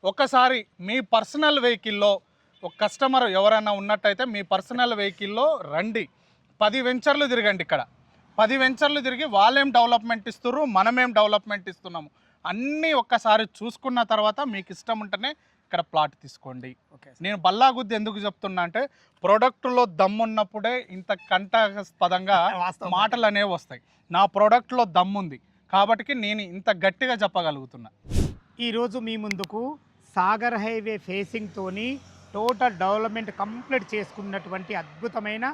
ఒకసారి మీ పర్సనల్ వెహికల్లో ఒక కస్టమర్ ఎవరైనా ఉన్నట్టయితే మీ పర్సనల్ వెహికల్లో రండి, 10 వెంచర్లు తిరగండి. ఇక్కడ 10 వెంచర్లు తిరిగి వాళ్ళేం డెవలప్మెంట్ ఇస్తున్నారు, మనమేం డెవలప్మెంట్ ఇస్తున్నాము అన్నీ ఒక్కసారి చూసుకున్న తర్వాత మీకు ఇష్టం ఉంటేనే ఇక్కడ ప్లాట్ తీసుకోండి. నేను బల్లాగుద్ది ఎందుకు చెప్తున్నా అంటే ప్రోడక్ట్లో దమ్మున్నప్పుడే ఇంత కంఠాస్పదంగా మాటలు అనేవి వస్తాయి. నా ప్రోడక్ట్లో దమ్ముంది కాబట్టి నేను ఇంత గట్టిగా చెప్పగలుగుతున్నా. ఈరోజు మీ ముందుకు సాగర్ హైవే ఫేసింగ్తోని టోటల్ డెవలప్మెంట్ కంప్లీట్ చేసుకున్నటువంటి అద్భుతమైన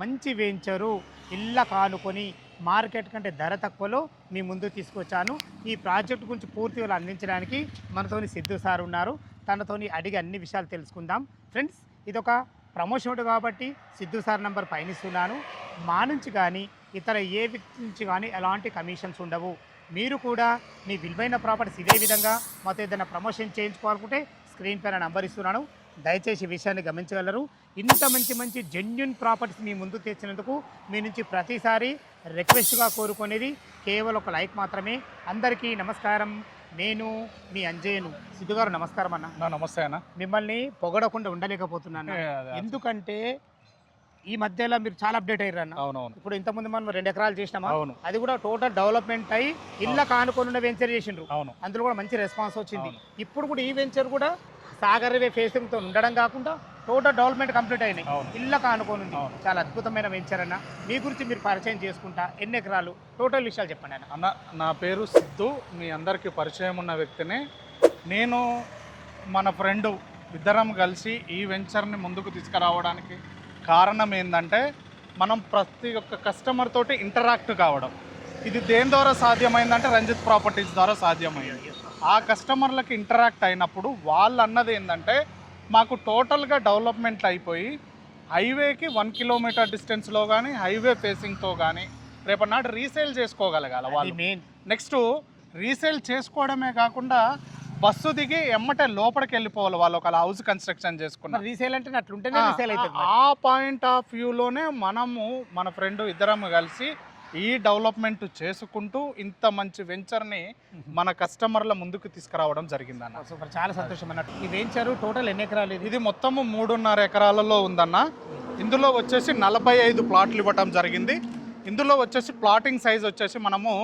మంచి వెంచరు ఇళ్ళ కానుకొని మార్కెట్ కంటే ధర తక్కువలో మీ ముందు తీసుకొచ్చాను. ఈ ప్రాజెక్ట్ గురించి పూర్తిగా అందించడానికి మనతోని సిద్ధు సార్ ఉన్నారు. తనతోని అడిగి అన్ని విషయాలు తెలుసుకుందాం. ఫ్రెండ్స్, ఇదొక ప్రమోషన్ కాబట్టి సిద్ధు సార్ నంబర్ పయనిస్తున్నాను. మా నుంచి కానీ ఇతర ఏ వ్యక్తి నుంచి కానీ ఎలాంటి కమిషన్స్ ఉండవు. మీరు కూడా మీ విలువైన ప్రాపర్టీస్ ఇదే విధంగా మాతో ఏదైనా ప్రమోషన్ చేయించుకోవాలనుకుంటే స్క్రీన్ పైన నంబర్ ఇస్తున్నాను, దయచేసి ఈ విషయాన్ని గమనించగలరు. ఇంత మంచి జెన్యూన్ ప్రాపర్టీస్ మీ ముందు తెచ్చినందుకు మీ నుంచి ప్రతిసారి రిక్వెస్ట్గా కోరుకునేది కేవలం ఒక లైక్ మాత్రమే. అందరికీ నమస్కారం, నేను మీ అంజయ్యను. సిద్ధు గారు నమస్కారం అన్న. నమస్తే అన్న. మిమ్మల్ని పొగడకుండా ఉండలేకపోతున్నాను, ఎందుకంటే ఈ మధ్యలో మీరు చాలా అప్డేట్ అయ్యారు అన్న. అవునవును. ఇప్పుడు ఇంతకుముందు మనం 2 ఎకరాలు చేసినామా, అది కూడా టోటల్ డెవలప్మెంట్ అయ్యి ఇళ్ళ కానుకొని వెంచర్ చేసిండ్రు. అందులో కూడా మంచి రెస్పాన్స్ వచ్చింది. ఇప్పుడు కూడా ఈ వెంచర్ కూడా సాగర్ హైవే ఫేసింగ్తో ఉండడం కాకుండా టోటల్ డెవలప్మెంట్ కంప్లీట్ అయినాయి, ఇళ్ళ కానుకొని ఉంది. చాలా అద్భుతమైన వెంచర్ అన్న. మీ గురించి మీరు పరిచయం చేసుకుంటా, ఎన్ని ఎకరాలు, టోటల్ విషయాలు చెప్పండి అన్న. అన్న, నా పేరు సిద్ధు, మీ అందరికీ పరిచయం ఉన్న వ్యక్తిని. నేను మన ఫ్రెండు ఇద్దరం కలిసి ఈ వెంచర్ని ముందుకు తీసుకురావడానికి కారణం ఏంటంటే మనం ప్రతి ఒక్క కస్టమర్ తోటి ఇంటరాక్ట్ కావడం. ఇది దేని ద్వారా సాధ్యమైందంటే రంజిత్ ప్రాపర్టీస్ ద్వారా సాధ్యమైంది. ఆ కస్టమర్లకి ఇంటరాక్ట్ అయినప్పుడు వాళ్ళు అన్నది ఏంటంటే మాకు టోటల్గా డెవలప్మెంట్ అయిపోయి హైవేకి 1 కిలోమీటర్ డిస్టెన్స్లో కానీ హైవే ఫేసింగ్తో కానీ రేపటి నాడు రీసేల్ చేసుకోగలగాలి వాళ్ళు. నెక్స్ట్ రీసేల్ చేసుకోవడమే కాకుండా బస్సు దిగి ఎమ్మటే లోపలికి వెళ్ళిపోవాలి వాళ్ళు, ఒక హౌస్ కన్స్ట్రక్షన్ చేసుకున్నారు. రీసేల్ అంటే అట్లుంటేనే రీసేల్ అవుతుంది. ఆ పాయింట్ ఆఫ్ వ్యూలోనే మనము మన ఫ్రెండ్ ఇద్దరం కలిసి ఈ డెవలప్మెంట్ చేసుకుంటూ ఇంత మంచి వెంచర్ని మన కస్టమర్ల ముందుకు తీసుకురావడం జరిగిందన్న. సూపర్, చాలా సంతోషం అన్నట్టు. ఈ వెంచర్ టోటల్ ఎన్ని ఎకరాలు? ఇది మొత్తము 3.5 ఎకరాలలో ఉందన్న. ఇందులో వచ్చేసి 45 ప్లాట్లు ఇవ్వటం జరిగింది. ఇందులో వచ్చేసి ప్లాటింగ్ సైజ్ వచ్చేసి మనము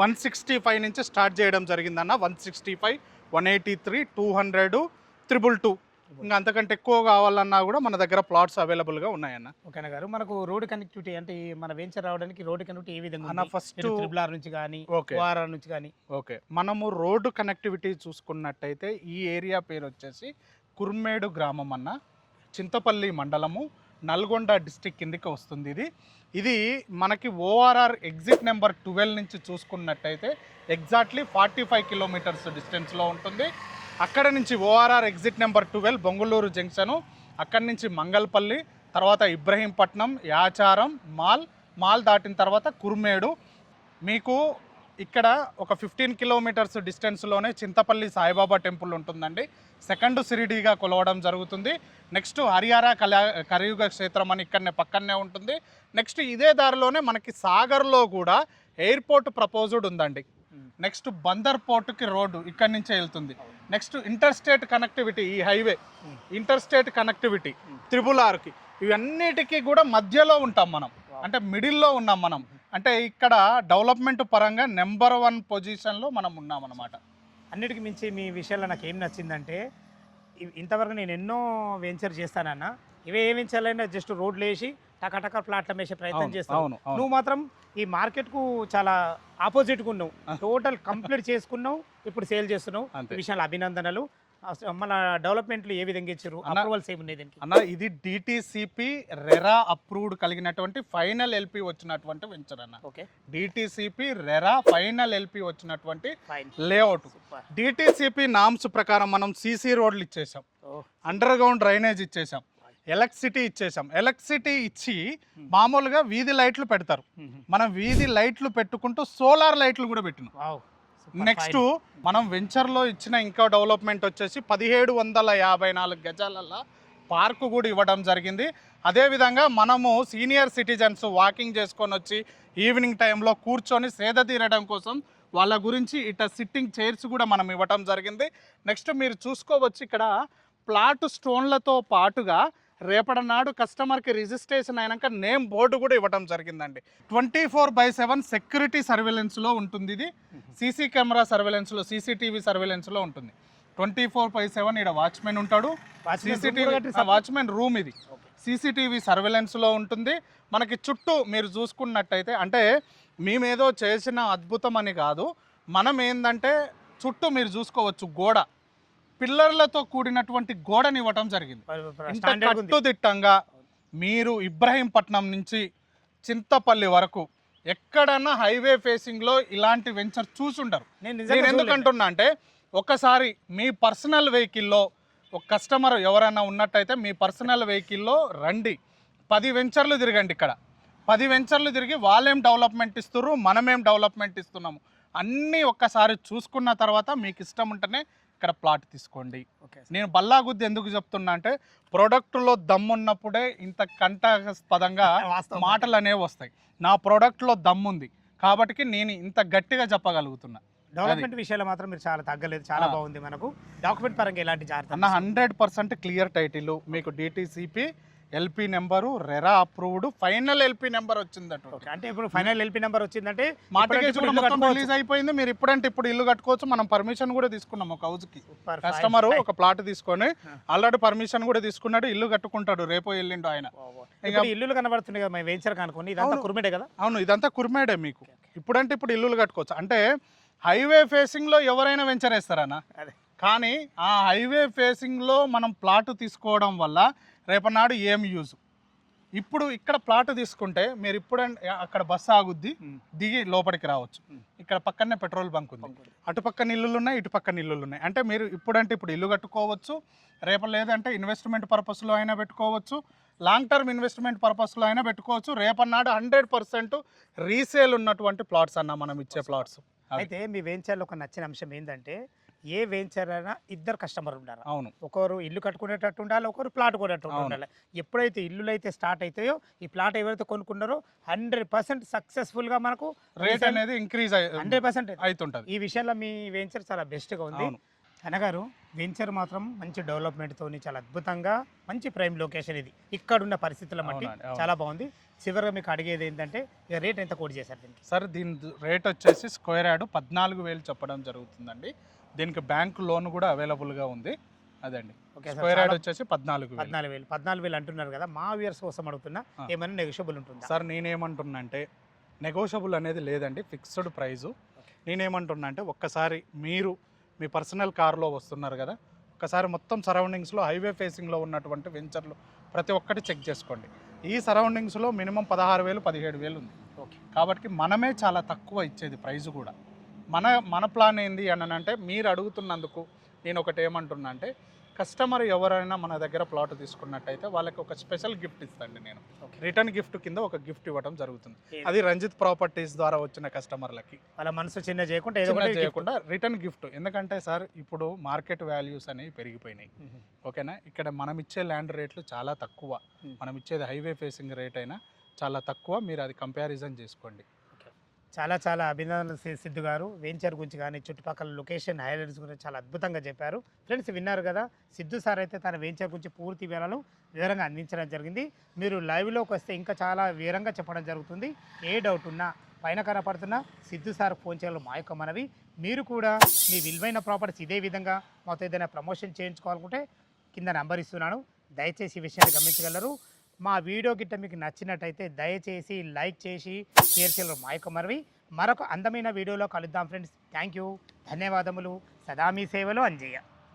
165 నుంచి స్టార్ట్ చేయడం జరిగిందన్న. 165, 183, 200, 222. ఇంకా అంతకంటే ఎక్కువ కావాలన్నా కూడా మన దగ్గర ప్లాట్స్ అవైలబుల్గా ఉన్నాయన్న. ఓకేనా గారు, మనకు రోడ్ కనెక్టివిటీ అంటే మన వెంచర్ రావడానికి రోడ్ కనెక్టివిటీ ఏ విధంగా అన్న? ఫస్ట్ ట్రిపుల్ నుంచి కానీ ఓఆర్ఆర్ నుంచి కానీ. ఓకే, మనము రోడ్డు కనెక్టివిటీ చూసుకున్నట్టయితే ఈ ఏరియా పేరు వచ్చేసి కుర్మేడు గ్రామం అన్న, చింతపల్లి మండలము, నల్గొండ డిస్టిక్ కిందకి వస్తుంది. ఇది మనకి ఓఆర్ఆర్ ఎగ్జిట్ నెంబర్ 12 నుంచి చూసుకున్నట్టయితే ఎగ్జాక్ట్లీ 45 కిలోమీటర్స్ డిస్టెన్స్లో ఉంటుంది. అక్కడ నుంచి ORR exit number 12 Bongulur junction, అక్కడి నుంచి మంగళపల్లి, తర్వాత ఇబ్రహీంపట్నం, యాచారం, మాల్ దాటిన తర్వాత కుర్మేడు. మీకు ఇక్కడ ఒక 15 కిలోమీటర్స్ డిస్టెన్స్లోనే చింతపల్లి సాయిబాబా టెంపుల్ ఉంటుందండి. సెకండ్ షిరిడీగా కొలవడం జరుగుతుంది. నెక్స్ట్ హరియారా కలియుగ క్షేత్రం అని ఇక్కడనే పక్కనే ఉంటుంది. నెక్స్ట్ ఇదే దారిలోనే మనకి సాగర్లో కూడా ఎయిర్పోర్ట్ ప్రపోజ్డ్ ఉందండి. నెక్స్ట్ బందర్ పోర్టుకి రోడ్డు ఇక్కడి నుంచే వెళ్తుంది. నెక్స్ట్ ఇంటర్స్టేట్ కనెక్టివిటీ, ఈ హైవే ఇంటర్స్టేట్ కనెక్టివిటీ RRRకి, ఇవన్నిటికీ కూడా మధ్యలో ఉంటాం మనం, అంటే మిడిల్లో ఉన్నాం మనం. అంటే ఇక్కడ డెవలప్మెంట్ పరంగా నెంబర్ 1 పొజిషన్లో మనం ఉన్నాం అన్నమాట. అన్నిటికి మించి మీ విషయాల్లో నాకు ఏం నచ్చిందంటే ఇంతవరకు నేను ఎన్నో వెంచర్ చేస్తానన్నా, ఇవే ఏ వెంచర్లైనా జస్ట్ రోడ్లు వేసి టకా ప్లాట్ల వేసే ప్రయత్నం చేస్తాను. నువ్వు మాత్రం ఈ మార్కెట్కు చాలా ఆపోజిట్గా ఉన్నావు, టోటల్ కంప్లీట్ చేసుకున్నావు, ఇప్పుడు సేల్ చేస్తున్నావు. ఈ విషయాలు అభినందనలు. మన డెవలప్మెంట్లు ఏ విధంగా ఇచ్చారు, అప్రూవల్స్ ఏమున్నాయి దీనికి అన్న? ఇది DTCP రెరా అప్రూవ్డ్ కలిగినటువంటి ఫైనల్ LP వచ్చినటువంటి వెంచర్ అన్న. DTCP రెరా ఫైనల్ LP వచ్చినటువంటి లేఅవుట్. DTCP నామ్స్ ప్రకారం మనం CC రోడ్లు ఇచ్చేసాం, అండర్ గ్రౌండ్ డ్రైనేజ్ ఇచ్చేసాం, ఎలక్ట్రిసిటీ ఇచ్చేసాం. ఎలక్ట్రిసిటీ ఇచ్చి మామూలుగా వీధి లైట్లు పెడతారు, మనం వీధి లైట్లు పెట్టుకుంటూ సోలార్ లైట్లు కూడా పెట్టినాం. నెక్స్ట్ మనం వెంచర్లో ఇచ్చిన ఇంకా డెవలప్మెంట్ వచ్చేసి 1754 గజాలలో పార్కు కూడా ఇవ్వడం జరిగింది. అదేవిధంగా మనము సీనియర్ సిటిజన్స్ వాకింగ్ చేసుకొని వచ్చి ఈవినింగ్ టైంలో కూర్చొని సేద తీరడం కోసం వాళ్ళ గురించి ఇట్లా సిట్టింగ్ చైర్స్ కూడా మనం ఇవ్వటం జరిగింది. నెక్స్ట్ మీరు చూసుకోవచ్చు ఇక్కడ ప్లాట్ స్టోన్లతో పాటుగా రేపటి నాడు కస్టమర్కి రిజిస్ట్రేషన్ అయినాక నేమ్ బోర్డు కూడా ఇవ్వడం జరిగిందండి. 24/7 సెక్యూరిటీ సర్వేలెన్స్లో ఉంటుంది. ఇది సీసీ కెమెరా సర్వేలెన్స్లో, సీసీటీవీ సర్వేలెన్స్లో ఉంటుంది. 24/7 ఇక్కడ వాచ్మెన్ ఉంటాడు. సీసీటీవీ వాచ్మెన్ రూమ్ ఇది. సీసీటీవీ సర్వేలెన్స్లో ఉంటుంది. మనకి చుట్టూ మీరు చూసుకున్నట్టయితే, అంటే మేమేదో చేసిన అద్భుతం అని కాదు, మనం ఏంటంటే చుట్టూ మీరు చూసుకోవచ్చు గోడ పిల్లర్లతో కూడినటువంటి గోడని ఇవ్వటం జరిగింది. ఇంత కట్టుదిట్టంగా మీరు ఇబ్రహీంపట్నం నుంచి చింతపల్లి వరకు ఎక్కడన్నా హైవే ఫేసింగ్లో ఇలాంటి వెంచర్ చూసుంటారు. నేను ఎందుకంటున్నా అంటే, ఒకసారి మీ పర్సనల్ వెహికల్లో ఒక కస్టమర్ ఎవరైనా ఉన్నట్టయితే మీ పర్సనల్ వెహికల్లో రండి, 10 వెంచర్లు తిరగండి. ఇక్కడ 10 వెంచర్లు తిరిగి వాళ్ళేం డెవలప్మెంట్ ఇస్తున్నారు, మనమేం డెవలప్మెంట్ ఇస్తున్నాము అన్నీ ఒక్కసారి చూసుకున్న తర్వాత మీకు ఇష్టం ఉంటేనే ఇక్కడ ప్లాట్ తీసుకోండి. నేను బల్లాగుద్ది ఎందుకు చెప్తున్నా అంటే, ప్రోడక్ట్లో దమ్మున్నప్పుడే ఇంత కంఠాస్పదంగా మాటలు అనేవి వస్తాయి. నా ప్రోడక్ట్లో దమ్ముంది కాబట్టి నేను ఇంత గట్టిగా చెప్పగలుగుతున్నా. డెవలప్మెంట్ విషయాలు మాత్రం మీరు చాలా తగ్గలేదు, చాలా బాగుంది. మనకు డాక్యుమెంట్ పరంగా ఎలాంటి జాగ్రత్త అన్న 100% క్లియర్ టైటిల్, మీకు DTCP LP number, RERA approved, final LP number వచ్చిందట. అంటే ఇప్పుడు ఫైనల్ ఎల్పి నెంబర్ వచ్చిందంటే మార్టిగేజ్ కూడా మొత్తం రిలీజ్ అయిపోయింది. మీరు ఇప్పుడంటే ఇప్పుడు ఇల్లు కట్టుకోవచ్చు. మనం పర్మిషన్ కూడా తీసుకున్నాం. ఒక హౌస్కి కస్టమర్ ఒక ప్లాట్ తీసుకొని ఆల్రెడీ పర్మిషన్ కూడా తీసుకున్నాడు. ఇల్లు కట్టుకుంటాడు రేపో ఎల్లిండో ఆయన. ఇల్లు కనబడుతుంది కదా వెంచర్ కనుకోండి, ఇదంతా కుర్మేడే కదా. అవును, ఇదంతా కుర్మేడే. మీకు ఇప్పుడంటే ఇప్పుడు ఇల్లులు కట్టుకోవచ్చు. అంటే హైవే ఫేసింగ్లో ఎవరైనా వెంచర్ వేస్తారన్నా, కానీ ఆ హైవే ఫేసింగ్లో మనం ప్లాట్ తీసుకోవడం వల్ల రేపనాడు ఏం యూజ్. ఇప్పుడు ఇక్కడ ప్లాట్ తీసుకుంటే మీరు ఇప్పుడంటే అక్కడ బస్సు ఆగుద్ది, దిగి లోపలికి రావచ్చు. ఇక్కడ పక్కనే పెట్రోల్ బంక్ ఉంది, అటు పక్కన ఇల్లులు ఉన్నాయి, ఇటు పక్కన ఇల్లులు ఉన్నాయి. అంటే మీరు ఇప్పుడంటే ఇప్పుడు ఇల్లు కట్టుకోవచ్చు, రేపు లేదంటే ఇన్వెస్ట్మెంట్ పర్పస్లో అయినా పెట్టుకోవచ్చు, లాంగ్ టర్మ్ ఇన్వెస్ట్మెంట్ పర్పస్లో అయినా పెట్టుకోవచ్చు. రేపన్నాడు 100% రీసేల్ ఉన్నటువంటి ప్లాట్స్ అన్న మనం ఇచ్చే ప్లాట్స్. అయితే మీ వెంచర్లో ఒక నచ్చిన అంశం ఏంటంటే, ఏ వెంచర్ అయినా ఇద్దరు కస్టమర్ ఉండాలి. అవును, ఒకరు ఇల్లు కట్టుకునేటట్టు ఉండాలి, ఒకరు ప్లాట్ కొనేటట్టు ఉండాలి. ఎప్పుడైతే ఇల్లులు అయితే స్టార్ట్ అవుతాయో, ఈ ప్లాట్ ఎవరైతే కొనుక్కున్నారో 100% సక్సెస్ఫుల్గా మనకు రేట్ అనేది ఇంక్రీజ్ 100% అవుతుంటుంది. ఈ విషయంలో మీ వెంచర్ చాలా బెస్ట్గా ఉంది. అనగారు వెంచర్ మాత్రం మంచి డెవలప్మెంట్తో చాలా అద్భుతంగా, మంచి ప్రైమ్ లొకేషన్ ఇది. ఇక్కడున్న పరిస్థితుల బట్టి చాలా బాగుంది. చివరిగా మీకు అడిగేది ఏంటంటే, రేట్ ఎంత కోట్ చేశారు దీనికి? సార్ దీని రేట్ వచ్చేసి స్క్వేర్ యార్డ్ 14,000 చెప్పడం జరుగుతుందండి. దీనికి బ్యాంక్ లోన్ కూడా అవైలబుల్గా ఉంది. అదండి, స్క్వేర్ యార్డ్ వచ్చేసి 14,000 అంటున్నారు కదా. మా వ్యూయర్స్ కోసం అడుగుతున్నా, ఏమైనా నెగోషియబుల్ ఉంటుందా? సార్ నేనేమంటున్నా అంటే, నెగోషియబుల్ అనేది లేదండి, ఫిక్స్డ్ ప్రైజు. నేనేమంటున్నా అంటే, ఒక్కసారి మీరు మీ పర్సనల్ కార్లో వస్తున్నారు కదా, ఒకసారి మొత్తం సరౌండింగ్స్లో హైవే ఫేసింగ్లో ఉన్నటువంటి వెంచర్లు ప్రతి ఒక్కటి చెక్ చేసుకోండి. ఈ సరౌండింగ్స్లో మినిమం 16,000 17,000 ఉంది. కాబట్టి మనమే చాలా తక్కువ ఇచ్చేది ప్రైస్ కూడా. మన ప్లాన్ ఏంది అని అంటే, మీరు అడుగుతున్నందుకు నేను ఒకటి ఏమంటున్నా అంటే, కస్టమర్ ఎవరైనా మన దగ్గర ప్లాట్ తీసుకున్నట్టయితే వాళ్ళకి ఒక స్పెషల్ గిఫ్ట్ ఇస్తాండి. నేను రిటర్న్ గిఫ్ట్ కింద ఒక గిఫ్ట్ ఇవ్వడం జరుగుతుంది. అది రంజిత్ ప్రాపర్టీస్ ద్వారా వచ్చిన కస్టమర్లకి వాళ్ళ మనసు చిన్న చేయకుండా రిటర్న్ గిఫ్ట్. ఎందుకంటే సార్ ఇప్పుడు మార్కెట్ వాల్యూస్ అనేవి పెరిగిపోయినాయి. ఓకేనా, ఇక్కడ మనం ఇచ్చే ల్యాండ్ రేట్లు చాలా తక్కువ, మనం ఇచ్చేది హైవే ఫేసింగ్ రేట్ అయినా చాలా తక్కువ. మీరు అది కంపారిజన్ చేసుకోండి. చాలా చాలా అభినందనలు సిద్ధు గారు. వెంచర్ గురించి కానీ, చుట్టుపక్కల లొకేషన్ హైలైట్స్ గురించి చాలా అద్భుతంగా చెప్పారు. ఫ్రెండ్స్ విన్నారు కదా, సిద్ధు సార్ అయితే తన వెంచర్ గురించి పూర్తి వివరంగా అందించడం జరిగింది. మీరు లైవ్లోకి వస్తే ఇంకా చాలా వివరంగా చెప్పడం జరుగుతుంది. ఏ డౌట్ ఉన్నా పైన కనపడుతున్న సిద్ధు సార్ ఫోన్ చేయాలి మా యొక్క మనవి. మీరు కూడా మీ విలువైన ప్రాపర్టీస్ ఇదే విధంగా మాతో ఏదైనా ప్రమోషన్ చేయించుకోవాలనుకుంటే కింద నెంబర్ ఇస్తున్నాను, దయచేసి ఈ విషయాన్ని గమనించగలరు. మా వీడియో గిట్ట మీకు నచ్చినట్టయితే దయచేసి లైక్ చేసి షేర్ చేయడం మా యొక్క మనవి. మరొక అందమైన వీడియోలో కలుద్దాం ఫ్రెండ్స్. థ్యాంక్ యూ, ధన్యవాదములు. సదా మీ సేవలో అంజయ్య.